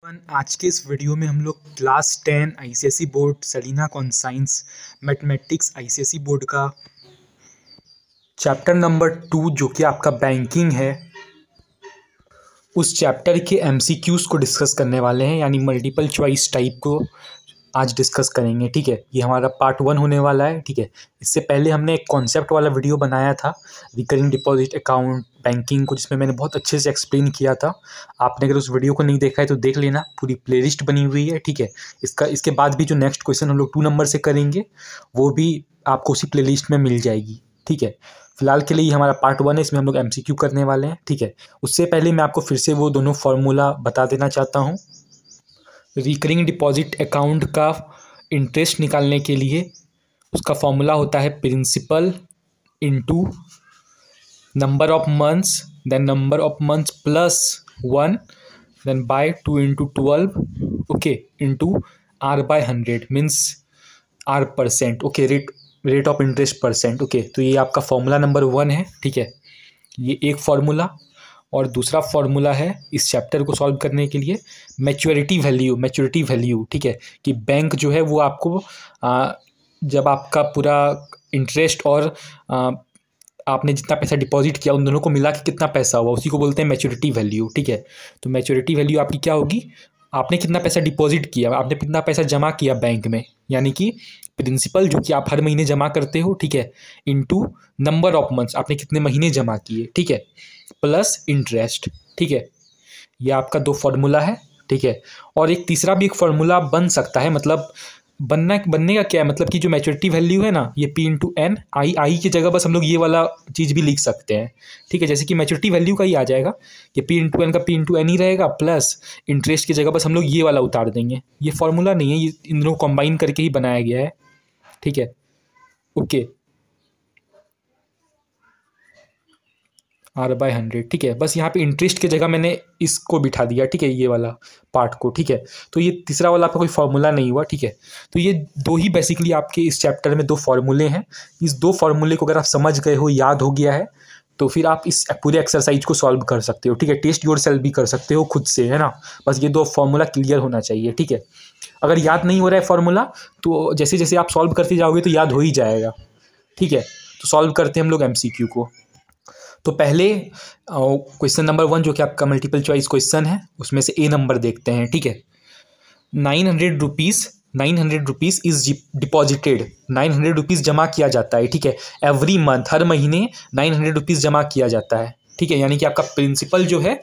आज के इस वीडियो में हम लोग class 10 ICSE board Selina concise mathematics ICSE board का चैप्टर नंबर 2 जो कि आपका बैंकिंग है उस चैप्टर के एमसीक्यूज़ को डिस्कस करने वाले हैं, यानी मल्टीपल चॉइस टाइप को आज डिस्कस करेंगे। ठीक है, ये हमारा पार्ट 1 होने वाला है। ठीक है, इससे पहले हमने एक कॉन्सेप्ट वाला वीडियो बनाया था रिकरिंग डिपॉजिट अकाउंट बैंकिंग को, जिसमें मैंने बहुत अच्छे से एक्सप्लेन किया था। आपने अगर उस वीडियो को नहीं देखा है तो देख लेना, पूरी प्लेलिस्ट बनी हुई है। ठीक है, इसके बाद भी जो नेक्स्ट क्वेश्चन हम लोग 2 नंबर से करेंगे वो भी आपको उसी प्लेलिस्ट में मिल जाएगी। ठीक है, फिलहाल के लिए हमारा पार्ट 1 है, इसमें हम लोग एमसीक्यू करने वाले हैं। ठीक है, उससे पहले मैं आपको फिर से वो दोनों फार्मूला बता देना चाहता हूँ। रिकरिंग डिपॉजिट अकाउंट का इंटरेस्ट निकालने के लिए उसका फॉर्मूला होता है principal into number of months, then number of months plus 1, then by 2 into 12, okay, into R by 100 means R percent. Okay, rate of interest percent. Okay, तो ये आपका फॉर्मूला नंबर 1 है। ठीक है, ये एक फार्मूला। और दूसरा फार्मूला है इस चैप्टर को सॉल्व करने के लिए मैच्योरिटी वैल्यू। ठीक है, कि बैंक जो है वो आपको जब आपका पूरा इंटरेस्ट और आपने जितना पैसा डिपॉजिट किया उन दोनों को मिला के कितना पैसा हुआ, उसी को बोलते हैं मैच्योरिटी वैल्यू। ठीक है, तो मैच्योरिटी वैल्यू आपकी क्या होगी, आपने कितना पैसा डिपॉजिट किया, आपने कितना पैसा जमा किया बैंक में, यानी कि प्रिंसिपल जो कि आप हर महीने जमा करते हो, ठीक है, इनटू नंबर ऑफ मंथ्स, आपने कितने महीने जमा किए, ठीक है, प्लस इंटरेस्ट। ठीक है, ये आपका 2 फार्मूला है। ठीक है, और एक तीसरा भी एक फार्मूला बन सकता है, मतलब बनने का क्या है, मतलब कि जो मैच्योरिटी वैल्यू है ना, ये P इंटू एन, आई की जगह बस हम लोग ये वाला चीज़ भी लिख सकते हैं। ठीक है, जैसे कि मैच्योरिटी वैल्यू का ही आ जाएगा कि P इंटू एन का P इंटू एन ही रहेगा, प्लस इंटरेस्ट की जगह बस हम लोग ये वाला उतार देंगे। ये फार्मूला नहीं है, ये इन दोनों को कंबाइन करके ही बनाया गया है। ठीक है, ओके, R/100। ठीक है, बस यहाँ पे इंटरेस्ट की जगह मैंने इसको बिठा दिया। ठीक है, ये वाला पार्ट को। ठीक है, तो ये तीसरा वाला आपका कोई फार्मूला नहीं हुआ। ठीक है, तो ये 2 ही बेसिकली आपके इस चैप्टर में 2 फार्मूले हैं। इस 2 फार्मूले को अगर आप समझ गए हो, याद हो गया है, तो फिर आप इस पूरे एक्सरसाइज को सॉल्व कर सकते हो। ठीक है, टेस्ट योर सेल्फ भी कर सकते हो खुद से, है ना। बस ये 2 फार्मूला क्लियर होना चाहिए। ठीक है, अगर याद नहीं हो रहा है फार्मूला तो जैसे जैसे आप सॉल्व करते जाओगे तो याद हो ही जाएगा। ठीक है, तो सॉल्व करते हैं हम लोग एमसीक्यू को। तो पहले क्वेश्चन नंबर 1 जो कि आपका मल्टीपल चॉइस क्वेश्चन है, उसमें से ए नंबर देखते हैं। ठीक है, 900 रुपीज़ इज डिपॉजिटेड, 900 रुपीज़ जमा किया जाता है। ठीक है, एवरी मंथ, हर महीने 900 रुपीज़ जमा किया जाता है। ठीक है, यानी कि आपका प्रिंसिपल जो है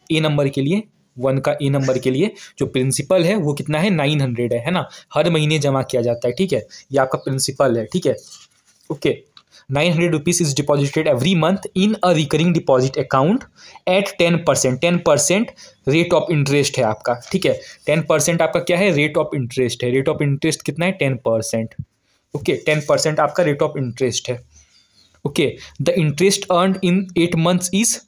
ए नंबर के लिए, 1 का ए नंबर के लिए जो प्रिंसिपल है वो कितना है, 900 है ना, हर महीने जमा किया जाता है। ठीक है, ये आपका प्रिंसिपल है। ठीक है, okay, 900 rupees is deposited every month in a recurring deposit account at 10%। 10% rate of interest है आपका। ठीक है, 10% आपका क्या है, रेट ऑफ इंटरेस्ट है। रेट ऑफ इंटरेस्ट कितना है, 10%। ओके, 10% आपका रेट ऑफ इंटरेस्ट है। Okay, the interest earned in 8 months is,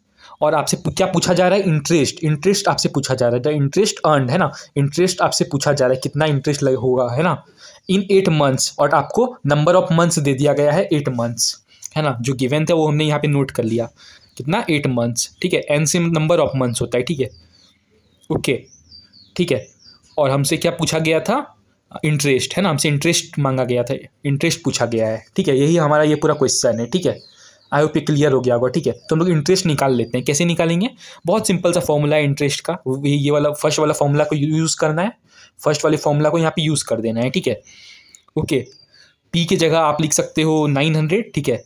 और आपसे क्या पूछा जा रहा है, इंटरेस्ट आपसे पूछा जा रहा है। द इंटरेस्ट अर्नड है ना, इंटरेस्ट आपसे पूछा जा रहा है कितना इंटरेस्ट होगा, है ना, इन 8 months, और आपको नंबर ऑफ मंथ्स दे दिया गया है 8 months, है ना, जो गिवन था वो हमने यहाँ पे नोट कर लिया, कितना, 8 months। ठीक है, एन से नंबर ऑफ मंथ्स होता है। ठीक है, ओके, ठीक है, और हमसे क्या पूछा गया था, इंटरेस्ट, है ना, हमसे इंटरेस्ट मांगा गया था, इंटरेस्ट पूछा गया है। ठीक है, यही हमारा ये पूरा क्वेश्चन है। ठीक है, आई होप ये क्लियर हो गया होगा। ठीक है, तो हम लोग इंटरेस्ट निकाल लेते हैं। कैसे निकालेंगे, बहुत सिंपल सा फॉर्मूला है इंटरेस्ट का, ये वाला फर्स्ट वाला फॉर्मूला को यूज़ करना है, फर्स्ट वाले फॉर्मूला को यहाँ पे यूज़ कर देना है। ठीक है, ओके, पी की जगह आप लिख सकते हो 900। ठीक है,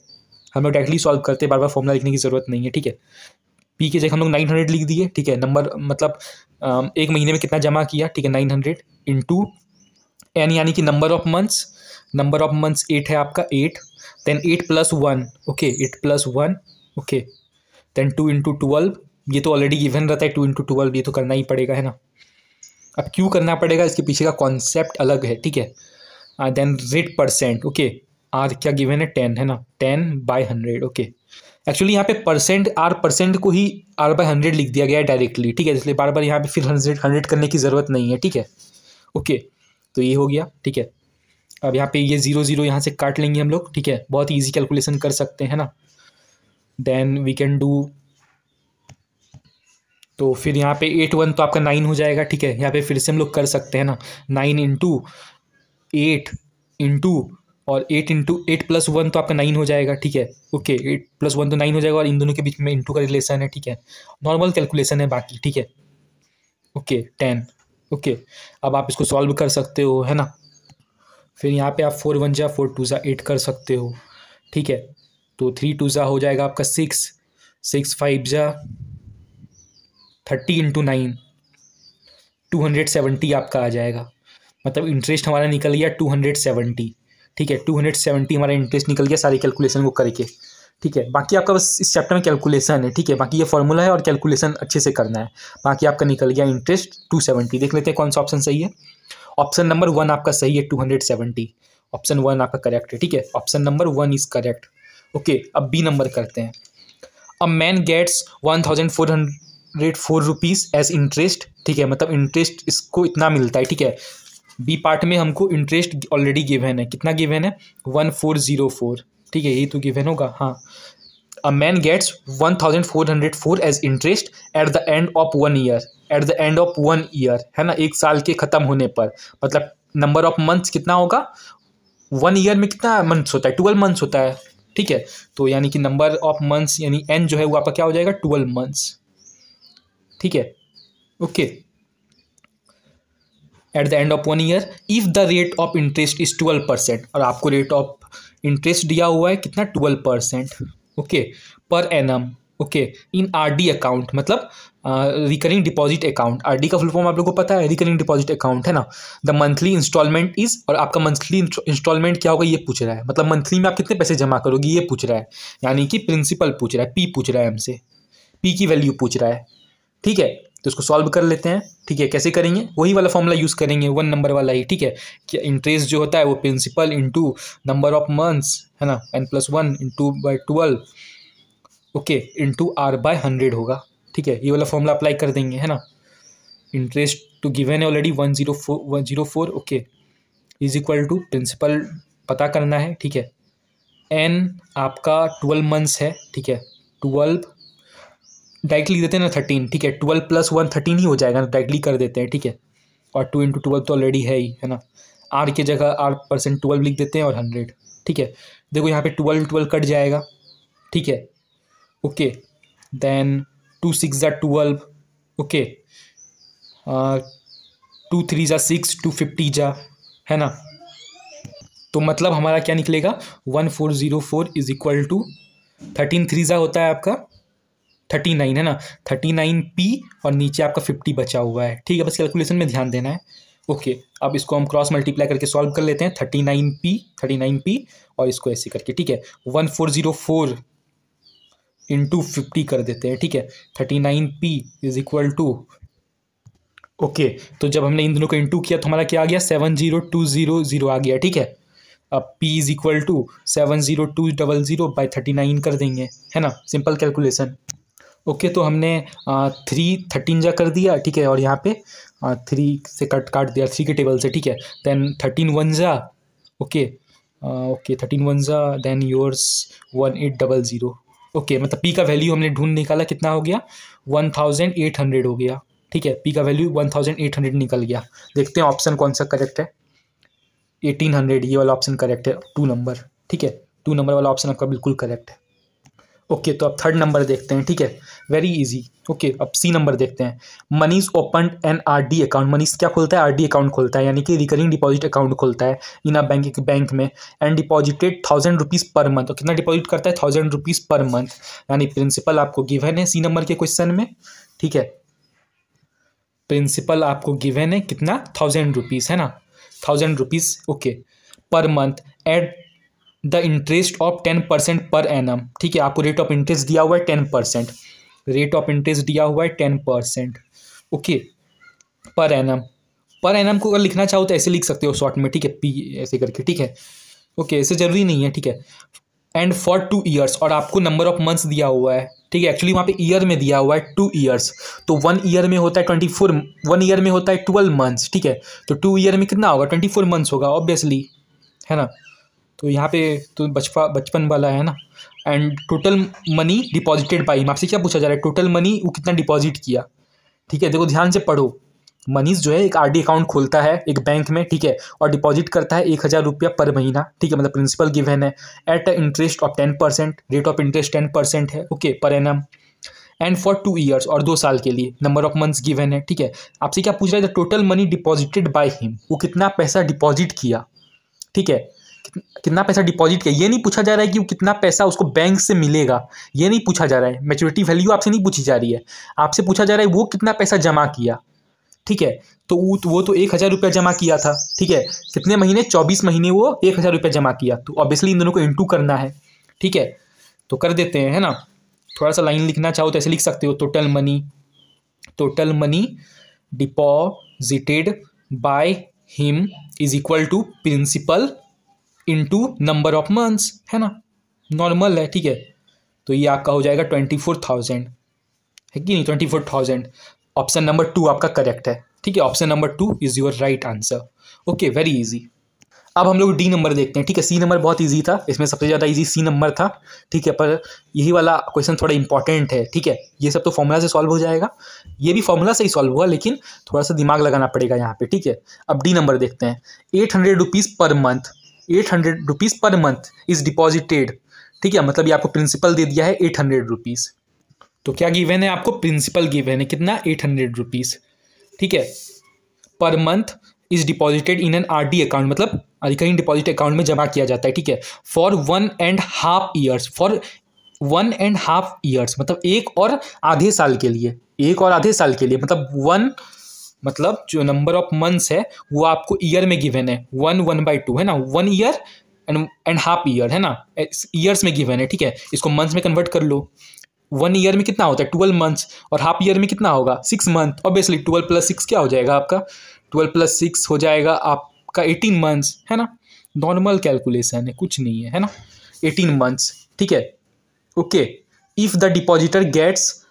हम लोग डायरेक्टली सॉल्व करते हैं, बार बार फॉर्मूला लिखने की ज़रूरत नहीं है। ठीक है, पी की जगह हम लोग 900 लिख दिए। ठीक है, नंबर मतलब एक महीने में कितना जमा किया, ठीक है, 900 इंटू एन, यानी कि नंबर ऑफ मंथ्स 8 है आपका, 8, then 8 + 1, okay, 8 + 1, okay, then 2 into 12, ये तो ऑलरेडी गिवन रहता है, 2 इंटू 12 ये तो करना ही पड़ेगा, है ना। अब क्यों करना पड़ेगा, इसके पीछे का कॉन्सेप्ट अलग है। ठीक है, then rate percent, okay, R क्या गिवन है, 10, है ना, 10/100। ओके, एक्चुअली यहाँ पे परसेंट को ही R/100 लिख दिया गया है डायरेक्टली। ठीक है, इसलिए बार बार यहाँ पे फिर 100 करने की ज़रूरत नहीं है। ठीक है, ओके, तो ये हो गया। ठीक है, अब यहाँ पे ये 0 यहाँ से काट लेंगे हम लोग। ठीक है, बहुत ईजी कैलकुलेशन कर सकते हैं ना। देन वी कैन डू तो फिर यहाँ पे 8 1 तो आपका 9 हो जाएगा, ठीक है। यहाँ पे फिर से हम लोग कर सकते हैं ना, 9 इंटू 8 इंटू और 8 + 1 तो आपका 9 हो जाएगा, ठीक है। ओके, 8 + 1 तो 9 हो जाएगा और इन दोनों के बीच में इंटू का रिलेशन है, ठीक है। नॉर्मल कैलकुलेशन है बाकी, ठीक है। ओके 10। ओके, अब आप इसको सॉल्व कर सकते हो, है ना। फिर यहाँ पे आप 4 1 जा 4 2 जा 8 कर सकते हो, ठीक है। तो 3 2 जा हो जाएगा आपका 6, 6 5 जा 30 इंटू 9 270 आपका आ जाएगा। मतलब इंटरेस्ट हमारा निकल गया 270, ठीक है। 270 हमारा इंटरेस्ट निकल गया सारी कैलकुलेशन को करके, ठीक है। बाकी आपका बस इस चैप्टर में कैलकुलेशन है, ठीक है। बाकी ये फॉर्मूला है और कैलकुलेशन अच्छे से करना है। बाकी आपका निकल गया इंटरेस्ट 270। देख लेते हैं कौन सा ऑप्शन सही है। ऑप्शन नंबर 1 आपका सही है, 270। ऑप्शन 1 आपका करेक्ट है, ठीक है। Option number 1 is correct. Okay, अब बी नंबर करते हैं। A man gets 1404 rupees as interest, ठीक है। मतलब इंटरेस्ट इसको इतना मिलता है, ठीक है। बी पार्ट में हमको इंटरेस्ट ऑलरेडी गिवन है, कितना गिवन है 1404, ठीक है। यही तो गिवन होगा, हाँ। A man gets 1404 as interest at the end of 1 year, at the end of 1 year, है ना, 1 साल के ख़त्म होने पर। मतलब नंबर ऑफ मंथ्स कितना होगा, 1 ईयर में कितना मंथ्स होता है, 12 मंथ्स होता है, ठीक है। तो यानी कि नंबर ऑफ मंथ्स यानी एन जो है वो आपका क्या हो जाएगा 12 मंथ्स, ठीक है। Okay, eight the end of 1 year if the rate of interest is 12%, और आपको रेट ऑफ इंटरेस्ट दिया हुआ है कितना 12%, ओके, पर एनम, ओके, इन आरडी अकाउंट, मतलब रिकरिंग डिपॉजिट अकाउंट। आरडी का फुल फॉर्म आप लोगों को पता है, रिकरिंग डिपॉजिट अकाउंट, है ना। द मंथली इंस्टॉलमेंट इज, और आपका मंथली इंस्टॉलमेंट क्या होगा ये पूछ रहा है। मतलब मंथली में आप कितने पैसे जमा करोगे ये पूछ रहा है, यानी कि प्रिंसिपल पूछ रहा है, पी पूछ रहा है हमसे, पी की वैल्यू पूछ रहा है, ठीक है। तो इसको सॉल्व कर लेते हैं, ठीक है। कैसे करेंगे, वही वाला फॉर्मूला यूज़ करेंगे, 1 नंबर वाला ही, ठीक है। कि इंटरेस्ट जो होता है वो principal into number of months, है ना, n+1 into by 12, okay, into r/100 होगा, ठीक है। ये वाला फॉर्मूला अप्लाई कर देंगे, है ना। इंटरेस्ट तो गिवन है already 104, okay, is equal to principal पता करना है, ठीक है। n आपका 12 मंथ्स है, ठीक है। 12 डायरेक्टली लिख देते हैं ना 13, ठीक है। 12 + 1 13 ही हो जाएगा, डायरेक्टली कर देते हैं, ठीक है। और 2 इंटू 12 तो ऑलरेडी है ही, है ना। r की जगह r% 12 लिख देते हैं और 100, ठीक है। देखो यहाँ पे 12 12 कट जाएगा, ठीक है। ओके, देन 2 6 = 12, ओके, 2 3 = 6, 2 50 जा, है ना। तो मतलब हमारा क्या निकलेगा 1404 इज इक्वल टू 13 3 जा होता है आपका 39, है ना। 39p और नीचे आपका 50 बचा हुआ है, ठीक है। बस कैलकुलेशन में ध्यान देना है, ओके। अब इसको हम क्रॉस मल्टीप्लाई करके सॉल्व कर लेते हैं, 39p और इसको ऐसे करके, ठीक है। 1404 इंटू 50 कर देते हैं, ठीक है। 39p is equal to, okay. तो जब हमने इन दोनों को इंटू किया तो हमारा क्या आ गया 70200 आ गया, ठीक है। अब p इज इक्वल टू 70200/39 कर देंगे, है ना। Simple calculation, okay. तो हमने 3 13 जा कर दिया, ठीक है। और यहाँ पे 3 से काट दिया 3 के टेबल से, ठीक है। देन 13 1 जा, ओके, ओके, 13 1 जा, देन योर्स 1800, ओके। मतलब पी का वैल्यू हमने ढूंढ निकाला, कितना हो गया 1800 हो गया, ठीक है। पी का वैल्यू 1800 निकल गया। देखते हैं ऑप्शन कौन सा करेक्ट है, 1800, ये वाला ऑप्शन करेक्ट है, 2 नंबर, ठीक है। 2 नंबर वाला ऑप्शन आपका बिल्कुल करेक्ट है, ओके। तो अब 3rd नंबर देखते हैं, ठीक है, वेरी इजी, ओके। अब सी नंबर देखते हैं। Manish open an RD account, Manish क्या खोलता है आरडी अकाउंट खोलता है, यानी कि रिकरिंग डिपॉजिट अकाउंट खोलता है इन अ बैंक में, and deposited 1000 rupees per month. तो कितना डिपॉजिट करता है 1000 रुपीज़ पर मंथ, यानी प्रिंसिपल आपको गिवन है सी नंबर के क्वेश्चन में, ठीक है। प्रिंसिपल आपको गिवन है कितना 1000 रुपीज़, है ना, 1000 rupees, okay, per month at the interest of 10% per annum, ठीक है। आपको रेट ऑफ इंटरेस्ट दिया हुआ है 10%, रेट ऑफ इंटरेस्ट दिया हुआ है 10%, okay, per annum. Per annum को अगर लिखना चाहो तो ऐसे लिख सकते हो शॉर्ट में, ठीक है, पी ऐसे करके, ठीक है, ओके। ऐसे जरूरी नहीं है, ठीक है। एंड फॉर 2 ईयर्स, और आपको नंबर ऑफ मंथ्स दिया हुआ है, ठीक है। एक्चुअली वहाँ पे ईयर में दिया हुआ है 2 ईयर्स, तो 1 ईयर में होता है 24, 1 ईयर में होता है 12 मंथ्स, ठीक है। तो 2 ईयर में कितना होगा 24 मंथ्स होगा ऑब्वियसली, है ना। तो यहाँ पे तो बचपन वाला है ना। And total money deposited by, आपसे क्या पूछा जा रहा है टोटल मनी वो कितना डिपॉजिट किया, ठीक है, देखो ध्यान से पढ़ो। मनीष जो है एक आरडी अकाउंट खोलता है एक बैंक में, ठीक है, और डिपॉजिट करता है 1,000 रुपया पर महीना, ठीक है, मतलब प्रिंसिपल गिवन है at interest of 10%, rate of interest 10% है, okay, per annum, and for 2 years, और 2 साल के लिए, नंबर ऑफ मंथ्स गिवन है, ठीक है। आपसे क्या पूछ रहा है, the total money deposited by him, वो कितना पैसा डिपॉजिट किया, ठीक है, कितना पैसा डिपॉजिट किया। ये नहीं पूछा जा रहा है कि वो कितना पैसा उसको बैंक से मिलेगा, ये नहीं पूछा जा रहा है, मैच्योरिटी वैल्यू आपसे नहीं पूछी जा रही है, आपसे पूछा जा रहा है वो कितना पैसा जमा किया, ठीक है। तो वो तो 1,000 रुपया जमा किया था, ठीक है, कितने महीने, 24 महीने वो 1,000 रुपया जमा किया, तो ऑब्वियसली इन दोनों को इंटू करना है, ठीक है, तो कर देते हैं, है ना। थोड़ा सा लाइन लिखना चाहो तो ऐसे लिख सकते हो, total money deposited by him is equal to principal into number of months, है ना, नॉर्मल है, ठीक है। तो ये आपका हो जाएगा 24,000, है कि नहीं, 24,000। ऑप्शन नंबर 2 आपका करेक्ट है, ठीक है, option number 2 is your right answer, okay, very easy. अब हम लोग डी नंबर देखते हैं, ठीक है। सी नंबर बहुत इजी था, इसमें सबसे ज़्यादा इजी सी नंबर था, ठीक है, पर यही वाला क्वेश्चन थोड़ा इंपॉर्टेंट है, ठीक है। ये सब तो फॉर्मूला से सॉल्व हो जाएगा, ये भी फॉर्मूला से ही सॉल्व हुआ, लेकिन थोड़ा सा दिमाग लगाना पड़ेगा यहाँ पे, ठीक है। अब डी नंबर देखते हैं, 800 rupees per month, 800 rupees per month is deposited, ठीक है, मतलब ये आपको प्रिंसिपल दे दिया है 800 रुपीज़, तो क्या गिवन है आपको, प्रिंसिपल गिवन है कितना, 800 रुपीज़, ठीक है, per month is deposited in an RD account, मतलब रिकरिंग डिपॉजिट अकाउंट में जमा किया जाता है, ठीक है, फॉर 1.5 ईयर्स, फॉर 1.5 ईयर्स, मतलब 1 और आधे साल के लिए, 1 और आधे साल के लिए, मतलब जो नंबर ऑफ मंथ्स है वो आपको ईयर में गिवन है, 1/2 है ना, 1 ईयर एंड हाफ ईयर, है ना, ईयर्स में गिवन है, ठीक है, इसको मंथ्स में कन्वर्ट कर लो। 1 ईयर में कितना होता है, 12 मंथ्स, और हाफ ईयर में कितना होगा, 6 मंथ, ऑब्वियसली 12 + 6 क्या हो जाएगा आपका, 12 + 6 हो जाएगा आपका 18 मंथ्स, है ना, नॉर्मल कैलकुलेशन है, कुछ नहीं है, है ना, 18 मंथ्स, ठीक है, okay. If the depositor gets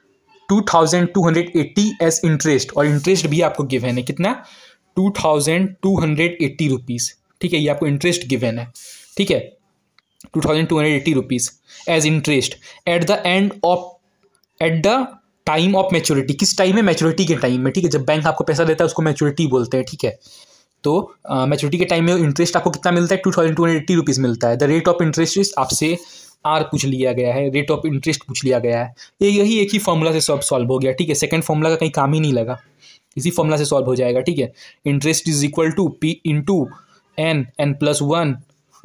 2,280 as interest, और इंटरेस्ट भी आपको गिवन है कितना, 2,280 रुपीज़, ठीक है, ये आपको इंटरेस्ट गिवन है, ठीक है, 2,280 rupees as interest at the time of maturity, किस टाइम में, मैच्योरिटी के टाइम में, ठीक है, जब बैंक आपको पैसा देता है उसको मैच्योरिटी बोलते हैं, ठीक है। तो मैच्योरिटी के टाइम में इंटरेस्ट आपको कितना मिलता है, 2,280 रुपीज़ मिलता है। द रेट ऑफ इंटरेस्ट आपसे आर पूछ लिया गया है, रेट ऑफ इंटरेस्ट पूछ लिया गया है, यही एक ही फॉर्मूला से सब सॉल्व हो गया, ठीक है, सेकंड फॉर्मूला का कहीं काम ही नहीं लगा, इसी फॉर्मूला से सॉल्व हो जाएगा, ठीक है। Interest is equal to P into n+1/2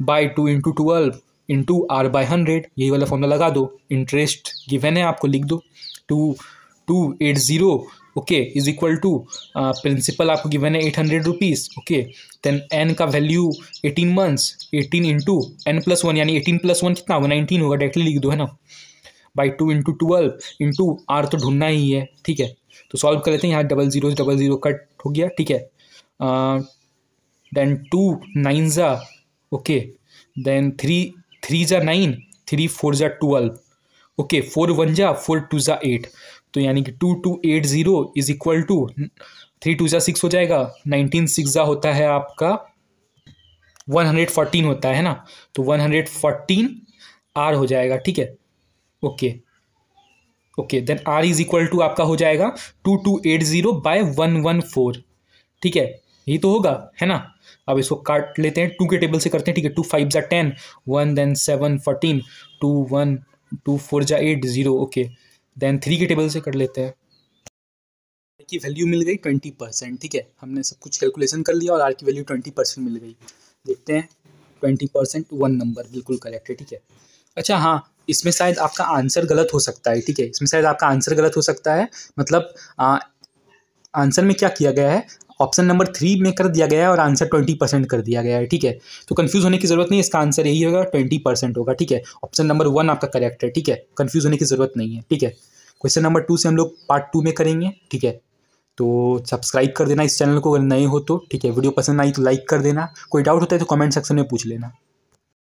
× 12 into r/100, यही वाला फॉर्मूला लगा दो, इंटरेस्ट गिवन है आपको, लिख दो 2,280, okay, is equal to principal आपको गिवन है 800 रुपीज़, ओके, देन एन का वैल्यू 18 मंथ्स, 18 इंटू n+1, यानी 18 + 1 कितना होगा, 19 होगा, डायरेक्टली लिख दो, है ना, /2 × 12 इंटू आर तो ढूंढना ही है, ठीक है। तो सॉल्व कर लेते हैं, यहाँ 00 कट हो गया, ठीक है, देन 2 9 ज़ा, ओके, देन 3 ज़ा 9, 3 4 ज़ा 12, ओके, 4 1 ज़ा 4 2 ज़ा 8, तो यानी कि 2,280 इज इक्वल टू 3 2 ज़ा 6 हो जाएगा, 19 6 ज़ा होता है आपका 114 होता है ना, तो 114 आर हो जाएगा, ठीक है, okay, then R is equal to आपका हो जाएगा 2,280/114, ठीक है, यही तो होगा, है ना। अब इसको काट लेते हैं, 2 के टेबल से करते हैं, ठीक है, 2 5 ज़ा 10, 1 देन 7 14, 2 1 2 4 ज़ा 8 0, ओके, देन 3 के टेबल से कर लेते हैं, की वैल्यू मिल गई 20%, ठीक है, हमने सब कुछ कैलकुलेशन कर लिया और आर की वैल्यू 20% मिल गई, देखते हैं 20%, 1 नंबर बिल्कुल करेक्ट है, ठीक है। अच्छा हाँ, इसमें शायद आपका आंसर गलत हो सकता है, ठीक है, इसमें शायद आपका आंसर गलत हो सकता है, मतलब आंसर में क्या किया गया है, ऑप्शन नंबर 3 में कर दिया गया है और आंसर 20% कर दिया गया है, ठीक है, तो कंफ्यूज होने की जरूरत नहीं है, इसका आंसर यही होगा, 20% होगा, ठीक है, ऑप्शन नंबर 1 आपका करेक्ट है, ठीक है, कंफ्यूज होने की जरूरत नहीं है, ठीक है। क्वेश्चन नंबर 2 से हम लोग पार्ट 2 में करेंगे, ठीक है, तो सब्सक्राइब कर देना इस चैनल को अगर नए हो तो, ठीक है, वीडियो पसंद आई तो लाइक कर देना, कोई डाउट होता है तो कमेंट सेक्शन में पूछ लेना।